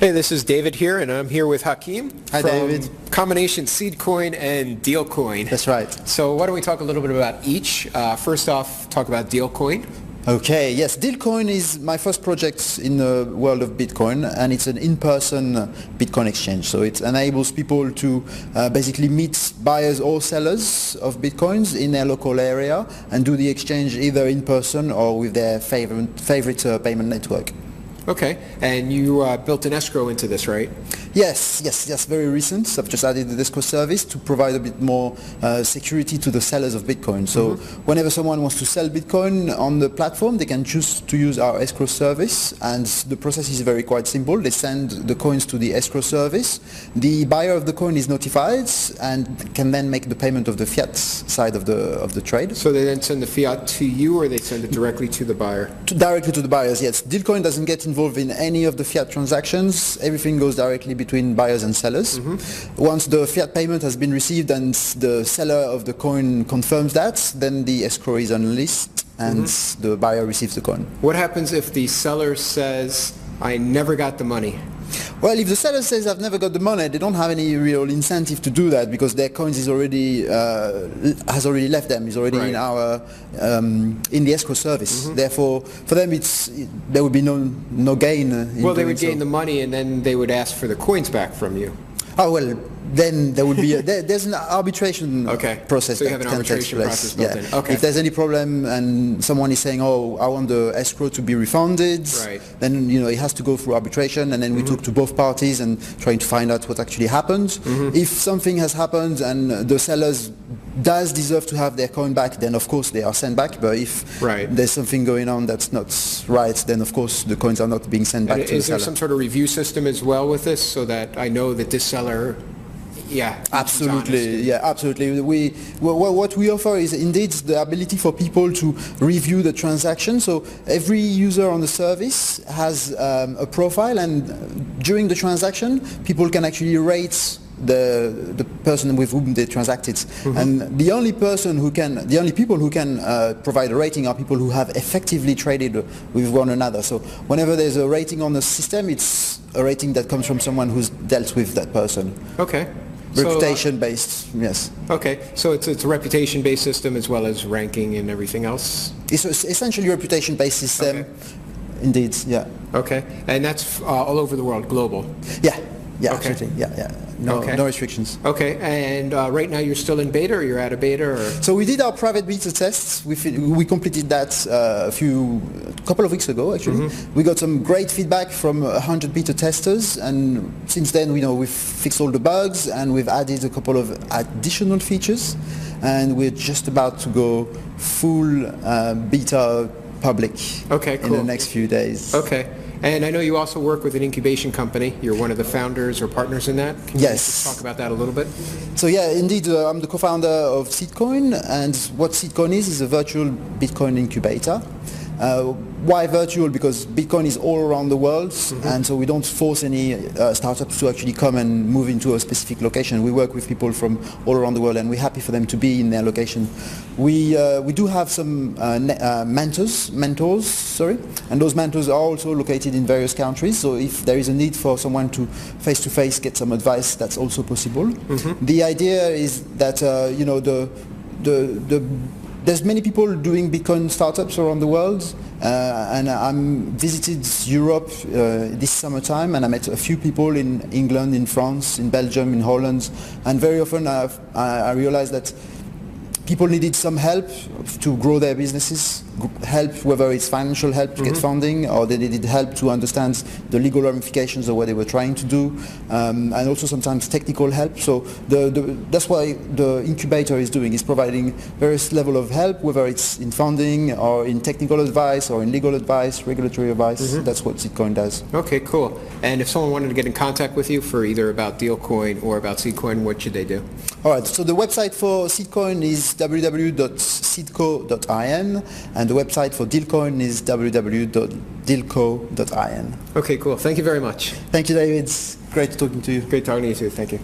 Hey, this is David here, and I'm here with Hakim. Hi, from David. Combination Seedcoin and Dealcoin. That's right. So why don't we talk a little bit about each. First off, talk about Dealcoin. Okay, yes, Dealcoin is my first project in the world of Bitcoin, and it's an in-person Bitcoin exchange. So it enables people to basically meet buyers or sellers of Bitcoins in their local area and do the exchange either in person or with their favorite payment network. Okay, and you built an escrow into this, right? Yes, very recent. I've just added the escrow service to provide a bit more security to the sellers of Bitcoin. So whenever someone wants to sell Bitcoin on the platform, they can choose to use our escrow service, and the process is quite simple. They send the coins to the escrow service. The buyer of the coin is notified and can then make the payment of the fiat side of the trade. So they then send the fiat to you, or they send it directly to the buyer? Directly to the buyers, yes. Dealcoin doesn't get involved in any of the fiat transactions. Everything goes directly between buyers and sellers. Once the fiat payment has been received and the seller of the coin confirms that, then the escrow is unleashed and the buyer receives the coin. What happens if the seller says, I never got the money? Well, if the seller says I've never got the money, they don't have any real incentive to do that because their coins is already has already left them. Is already in our in the escrow service. Therefore, for them, there would be no gain. Well, they would gain the money, and then they would ask for the coins back from you. Oh well, then there would be there's an arbitration process. So you have an arbitration process built in. Okay. If there's any problem and someone is saying, "Oh, I want the escrow to be refunded," then it has to go through arbitration, and then we talk to both parties and trying to find out what actually happened. If something has happened and the sellers does deserve to have their coin back, then of course they are sent back. But if there's something going on that's not right, then of course the coins are not being sent back to the seller. Is there some sort of review system as well with this, so that I know that this seller? Yeah, absolutely. Yeah, absolutely. What we offer is indeed the ability for people to review the transaction. So every user on the service has a profile, and during the transaction, people can actually rate the person with whom they transacted, and the only people who can provide a rating are people who have effectively traded with one another. So whenever there's a rating on the system, it's a rating that comes from someone who's dealt with that person. Okay. Reputation-based, yes. Okay, so it's a reputation-based system as well as ranking and everything else? It's essentially a reputation-based system, indeed, yeah. Okay, and that's all over the world, global? Yeah, absolutely, yeah. No restrictions. Okay, and right now you're still in beta, or you're out of beta? Or? So we did our private beta tests. We completed that a couple of weeks ago, actually. We got some great feedback from 100 beta testers, and since then we've fixed all the bugs and we've added a couple of additional features, and we're just about to go full beta public in the next few days. Okay. And I know you also work with an incubation company. You're one of the founders or partners in that. Can you just talk about that a little bit? So yeah, indeed, I'm the co-founder of Seedcoin, and what Seedcoin is a virtual Bitcoin incubator. Why virtual? Because Bitcoin is all around the world, and so we don't force any startups to actually come and move into a specific location. We work with people from all around the world, and we're happy for them to be in their location. We do have some mentors, and those mentors are also located in various countries. So if there is a need for someone to face-to-face get some advice, that's also possible. The idea is that there's many people doing Bitcoin startups around the world, and I visited Europe this summertime, and I met a few people in England, in France, in Belgium, in Holland, and very often I realized that people needed some help to grow their businesses, help, whether it's financial help to get funding, or they needed help to understand the legal ramifications of what they were trying to do, and also sometimes technical help. So that's why the incubator is doing, is providing various level of help, whether it's in funding or in technical advice or in legal advice, regulatory advice. That's what Seedcoin does. Okay, cool. And if someone wanted to get in contact with you for either about Dealcoin or about Seedcoin, what should they do? All right, so the website for Seedcoin is www.seedco.in, and the website for Dealcoin is www.dealco.in. Okay, cool. Thank you very much. Thank you, David. Great talking to you. Great talking to you too. Thank you.